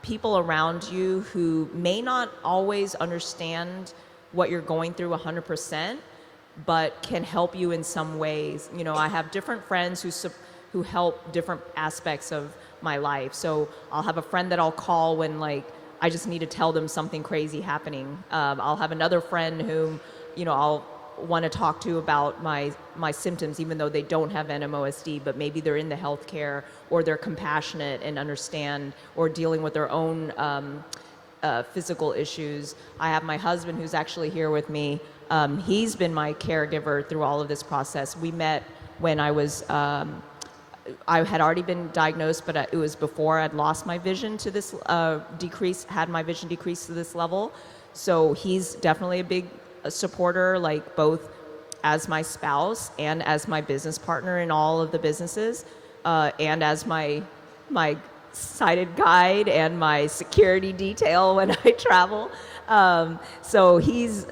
people around you who may not always understand what you're going through 100%, but can help you in some ways. You know, I have different friends who help different aspects of my life. So I'll have a friend that I'll call when like I just need to tell them something crazy happening. I'll have another friend whom, you know, I'll want to talk to about my symptoms, even though they don't have NMOSD, but maybe they're in the healthcare or they're compassionate and understand or dealing with their own physical issues. I have my husband who's actually here with me. He's been my caregiver through all of this process. We met when I was, I had already been diagnosed, but it was before I'd lost my vision to this had my vision decreased to this level. So he's definitely a big supporter, like both as my spouse and as my business partner in all of the businesses, and as my sighted guide and my security detail when I travel. So he's,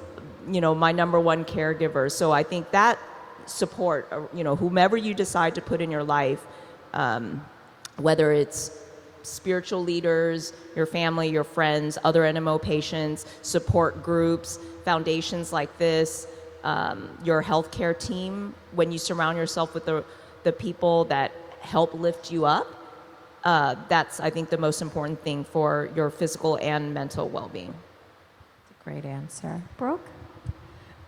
you know, my number one caregiver. So I think that support, you know, whomever you decide to put in your life, whether it's spiritual leaders, your family, your friends, other NMO patients, support groups, foundations like this, your healthcare team, when you surround yourself with the people that help lift you up, that's, I think, the most important thing for your physical and mental well-being. That's a great answer. Brooke?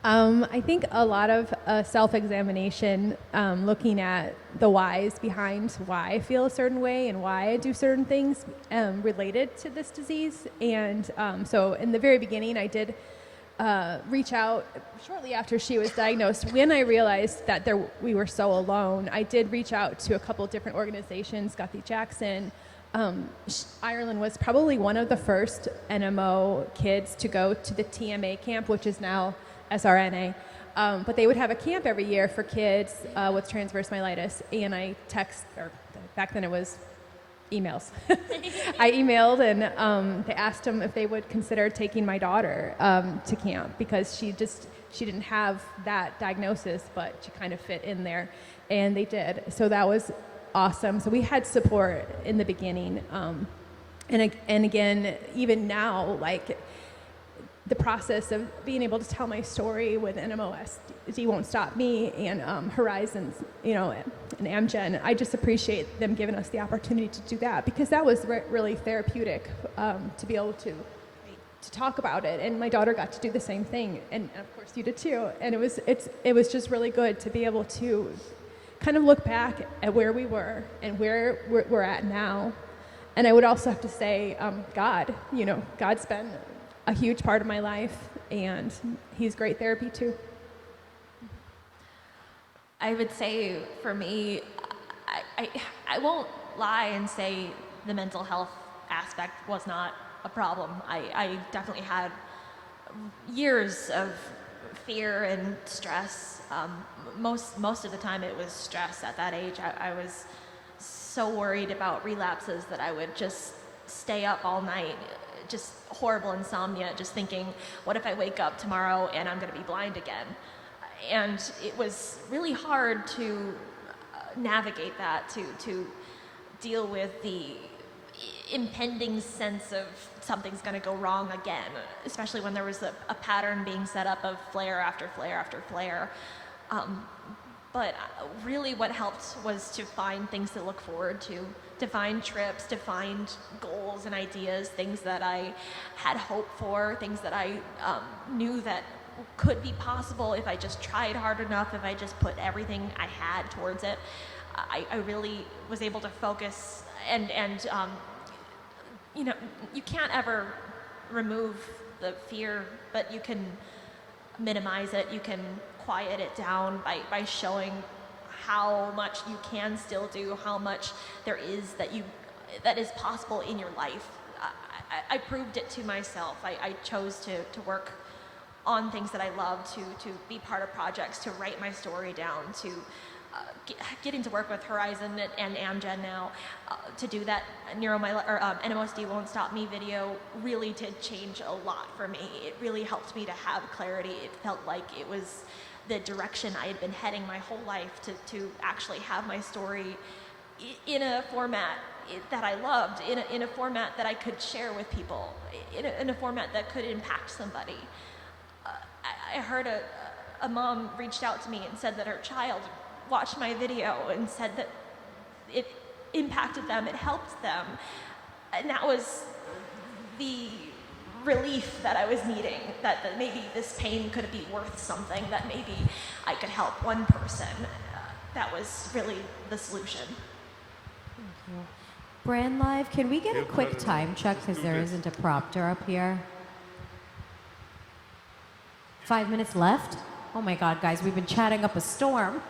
I think a lot of self-examination, looking at the whys behind why I feel a certain way and why I do certain things related to this disease. And so in the very beginning, I did reach out shortly after she was diagnosed. When I realized that we were so alone, I did reach out to a couple of different organizations, Guthrie Jackson. Ireland was probably one of the first NMO kids to go to the TMA camp, which is now SRNA, but they would have a camp every year for kids with transverse myelitis, and back then it was emails. I emailed and they asked them if they would consider taking my daughter to camp because she didn't have that diagnosis, but she kind of fit in there, and they did. So that was awesome. So we had support in the beginning, and again, even now, like, the process of being able to tell my story with NMOSD Won't Stop Me and Horizons, you know, and Amgen. I just appreciate them giving us the opportunity to do that because that was really therapeutic to be able to talk about it. And my daughter got to do the same thing, and of course you did too. And it was just really good to be able to kind of look back at where we were and where we're at now. And I would also have to say, God's been a huge part of my life, and he's great therapy too. I would say for me, I won't lie and say the mental health aspect was not a problem. I definitely had years of fear and stress. Most of the time it was stress at that age. I was so worried about relapses that I would just stay up all night, just horrible insomnia, just thinking, what if I wake up tomorrow and I'm going to be blind again? And it was really hard to navigate that, to deal with the impending sense of something's going to go wrong again, especially when there was a pattern being set up of flare after flare after flare. But really what helped was to find things to look forward to find trips, to find goals and ideas, things that I had hope for, things that I knew that could be possible if I just tried hard enough, if I just put everything I had towards it. I really was able to focus and you know, you can't ever remove the fear, but you can minimize it. You can quiet it down by showing how much you can still do, how much there is that is possible in your life. I proved it to myself. I chose to work on things that I love, to be part of projects, to write my story down, to getting to work with Horizon and Amgen now, to do that NMOSD Won't Stop Me video really did change a lot for me. It really helped me to have clarity. It felt like it was the direction I had been heading my whole life, to actually have my story in a format that I loved, in a format that I could share with people, in a format that could impact somebody. I heard a mom reached out to me and said that her child watched my video and said that it impacted them, it helped them. And that was the relief that I was needing, that maybe this pain could be worth something, that maybe I could help one person. That was really the solution. Thank you. Brand Live, can we get a quick time check because there isn't a prompter up here? 5 minutes left? Oh my God, guys, we've been chatting up a storm.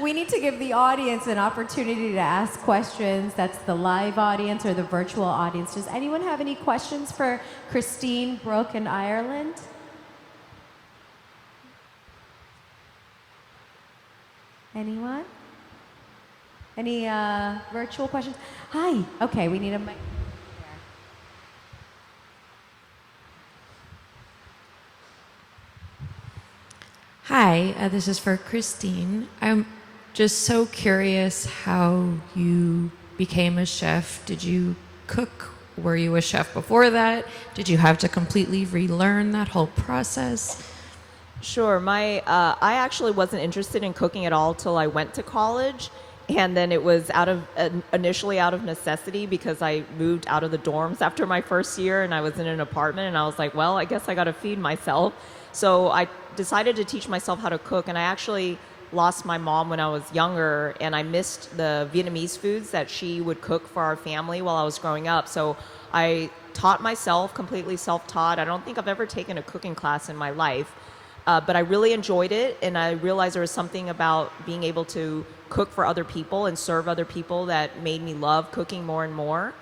We need to give the audience an opportunity to ask questions. That's the live audience or the virtual audience. Does anyone have any questions for Christine, Brooke, and Ireland? Anyone? Any virtual questions? Hi. Okay, we need a mic. Hi, this is for Christine. I'm just so curious how you became a chef. Did you cook? Were you a chef before that? Did you have to completely relearn that whole process? Sure. I actually wasn't interested in cooking at all till I went to college. And then it was initially out of necessity because I moved out of the dorms after my first year and I was in an apartment and I was like, well, I guess I got to feed myself. So I decided to teach myself how to cook, and I actually lost my mom when I was younger, and I missed the Vietnamese foods that she would cook for our family while I was growing up. So I taught myself, completely self-taught. I don't think I've ever taken a cooking class in my life, but I really enjoyed it, and I realized there was something about being able to cook for other people and serve other people that made me love cooking more and more.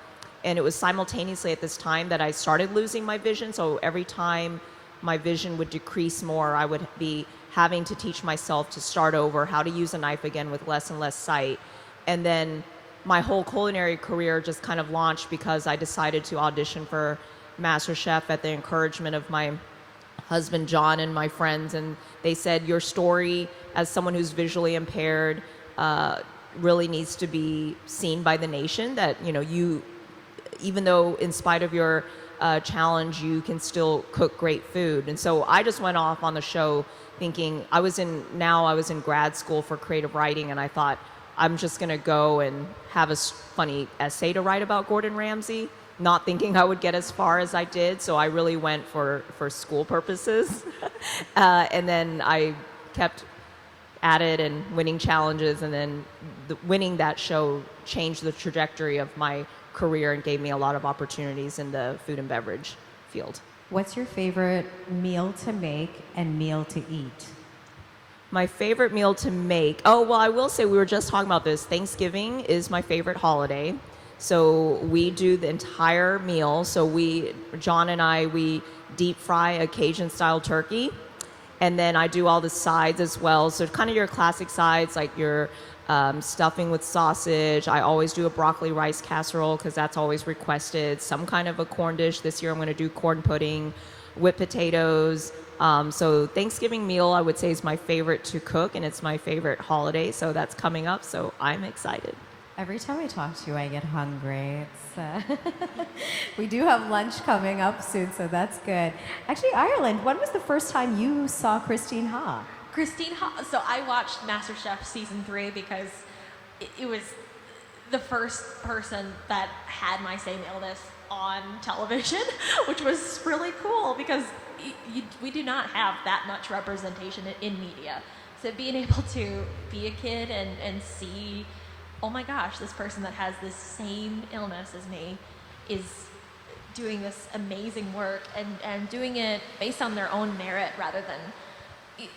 And it was simultaneously at this time that I started losing my vision, so every time my vision would decrease more, I would be having to teach myself to start over, how to use a knife again with less and less sight. And then my whole culinary career just kind of launched because I decided to audition for MasterChef at the encouragement of my husband, John, and my friends. And they said, your story as someone who's visually impaired really needs to be seen by the nation, that, you know, you, even though in spite of your challenge, you can still cook great food. And so I just went off on the show thinking, I was in grad school for creative writing, and I thought, I'm just going to go and have a funny essay to write about Gordon Ramsay, not thinking I would get as far as I did. So I really went for school purposes. And then I kept at it and winning challenges, and then winning that show changed the trajectory of my career and gave me a lot of opportunities in the food and beverage field. What's your favorite meal to make and meal to eat? My favorite meal to make, oh, well, I will say we were just talking about this. Thanksgiving is my favorite holiday. So we do the entire meal. So John and I, we deep fry a Cajun style turkey. And then I do all the sides as well. So kind of your classic sides, like your stuffing with sausage. I always do a broccoli rice casserole because that's always requested. Some kind of a corn dish. This year I'm going to do corn pudding, whipped potatoes. So Thanksgiving meal, I would say, is my favorite to cook, and it's my favorite holiday. So that's coming up. So I'm excited. Every time I talk to you, I get hungry. We do have lunch coming up soon, so that's good. Actually, Ireland, when was the first time you saw Christine Ha? So I watched MasterChef season 3 because it was the first person that had my same illness on television, which was really cool because we do not have that much representation in media. So being able to be a kid and see, oh my gosh, this person that has this same illness as me is doing this amazing work and doing it based on their own merit rather than,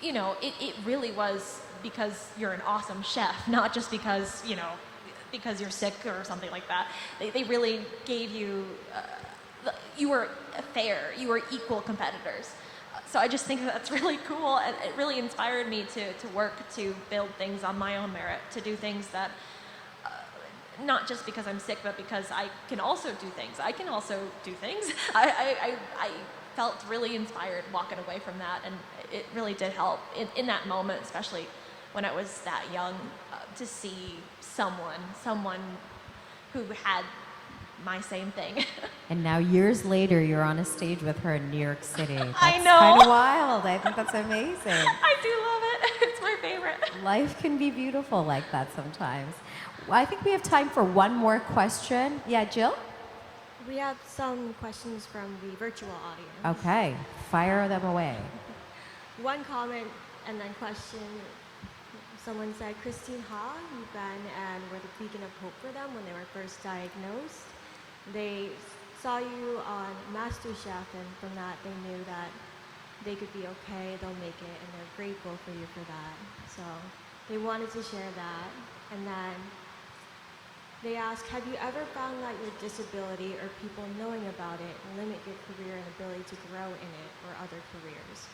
you know, it really was because you're an awesome chef, not just because, you know, because you're sick or something like that. They really gave you, you were fair, you were equal competitors. So I just think that's really cool, and it really inspired me to work to build things on my own merit, to do things that, not just because I'm sick, but because I can also do things. I can also do things. I felt really inspired walking away from that, and it really did help in that moment, especially when I was that young, to see someone who had my same thing. And now years later, you're on a stage with her in New York City. That's I know. kind of wild. I think that's amazing. I do love it. It's my favorite. Life can be beautiful like that sometimes. Well, I think we have time for one more question. Yeah, Jill? We have some questions from the virtual audience. Okay, fire them away. One comment and then question. Someone said, Christine Ha, you've been and were the beacon of hope for them when they were first diagnosed. They saw you on MasterChef, and from that they knew that they could be okay, they'll make it, and they're grateful for you for that. So they wanted to share that. And then they asked, have you ever found that your disability or people knowing about it limit your career and ability to grow in it or other careers?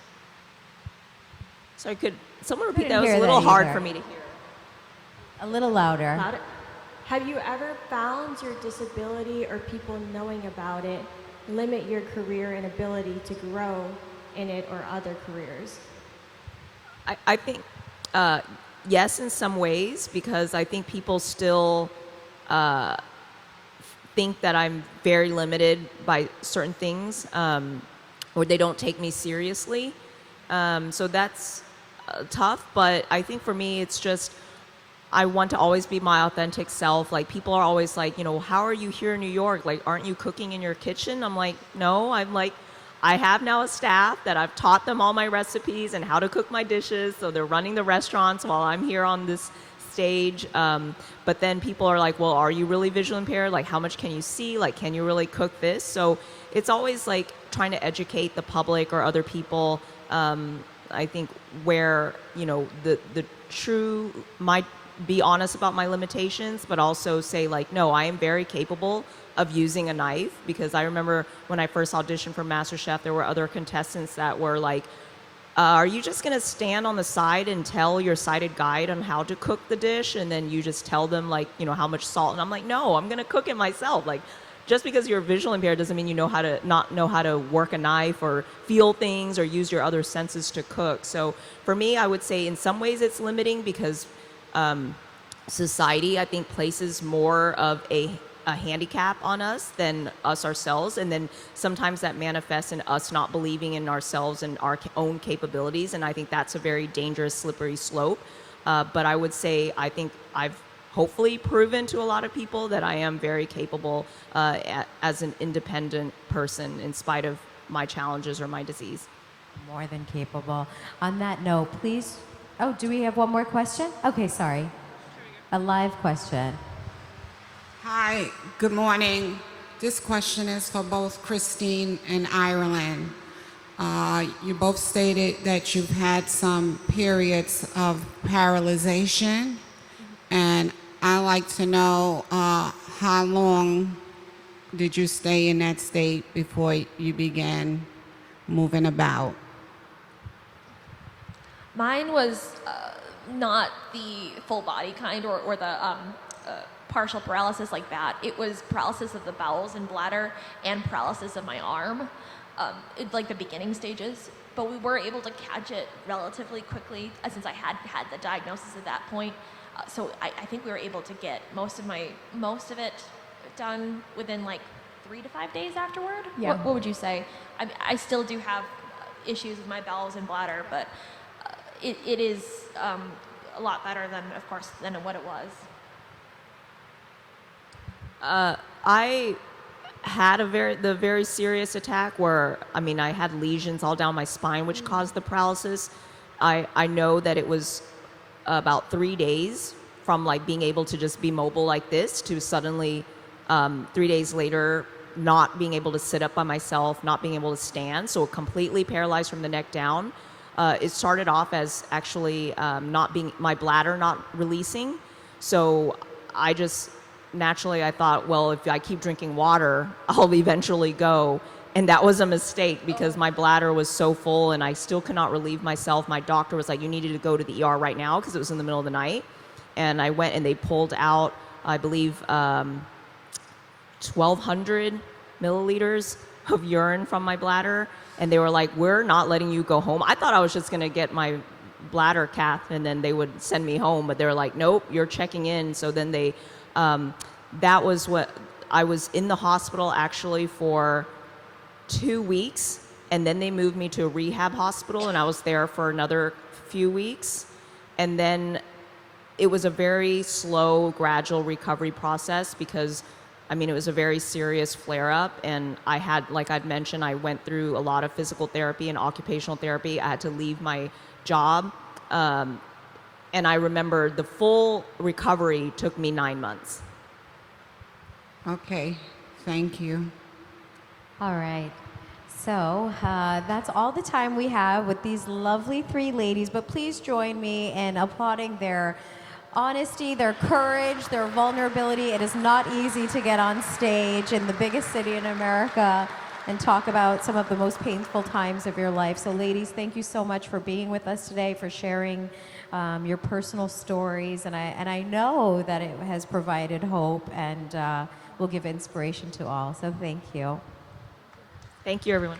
So could someone repeat that? It Couldn't was a hear little that hard either. for me to hear. A little louder. Louder. Have you ever found your disability or people knowing about it limit your career and ability to grow in it or other careers? I think yes, in some ways, because I think people still think that I'm very limited by certain things, or they don't take me seriously. So that's tough, but I think for me, it's just, I want to always be my authentic self. Like, people are always like, you know, how are you here in New York? Like, aren't you cooking in your kitchen? I'm like, no, I have now a staff that I've taught them all my recipes and how to cook my dishes. So they're running the restaurants while I'm here on this stage. But then people are like, well, are you really visually impaired? Like, how much can you see? Like, can you really cook this? So it's always like trying to educate the public or other people. I think where, you know, the true might be honest about my limitations, but also say like, no, I am very capable of using a knife, because I remember when I first auditioned for MasterChef, there were other contestants that were like, are you just going to stand on the side and tell your sighted guide on how to cook the dish, and then you just tell them like, you know, how much salt? And I'm like, no, I'm going to cook it myself. Like, just because you're visually impaired doesn't mean you know how to not know how to work a knife or feel things or use your other senses to cook. So for me, I would say in some ways it's limiting, because society, I think, places more of a handicap on us than us ourselves, and then sometimes that manifests in us not believing in ourselves and our own capabilities, and I think that's a very dangerous, slippery slope. But I would say I think I've hopefully proven to a lot of people that I am very capable as an independent person in spite of my challenges or my disease. More than capable. On that note, please. Oh, do we have one more question? Okay, sorry. A live question. Hi, good morning. This question is for both Christine and Ireland. You both stated that you've had some periods of paralyzation, and I'd like to know how long did you stay in that state before you began moving about? Mine was not the full body kind or the partial paralysis like that. It was paralysis of the bowels and bladder and paralysis of my arm, like the beginning stages. But we were able to catch it relatively quickly since I had the diagnosis at that point. So I think we were able to get most of it done within like 3 to 5 days afterward. Yeah. What would you say? I still do have issues with my bowels and bladder, but it is a lot better than, of course, than what it was. I had the very serious attack where, I mean, I had lesions all down my spine, which caused the paralysis. I know that it was about 3 days from like being able to just be mobile like this to suddenly 3 days later not being able to sit up by myself, not being able to stand, so completely paralyzed from the neck down. It started off as actually my bladder not releasing. So I just naturally I thought, well, if I keep drinking water, I'll eventually go. And that was a mistake because my bladder was so full and I still could not relieve myself. My doctor was like, you needed to go to the ER right now because it was in the middle of the night. And I went and they pulled out, I believe, 1,200 milliliters of urine from my bladder. And they were like, we're not letting you go home. I thought I was just going to get my bladder cath and then they would send me home. But they were like, nope, you're checking in. So then they, that was what, I was in the hospital actually for 2 weeks. And then they moved me to a rehab hospital and I was there for another few weeks. And then it was a very slow, gradual recovery process because it was a very serious flare-up, and I had, like I'd mentioned, I went through a lot of physical therapy and occupational therapy. I had to leave my job, and I remember the full recovery took me 9 months. Okay, thank you. All right. So that's all the time we have with these lovely three ladies, but please join me in applauding their honesty, their courage, their vulnerability. It is not easy to get on stage in the biggest city in America and talk about some of the most painful times of your life. So ladies, thank you so much for being with us today, for sharing your personal stories. And I know that it has provided hope and will give inspiration to all. So thank you. Thank you, everyone.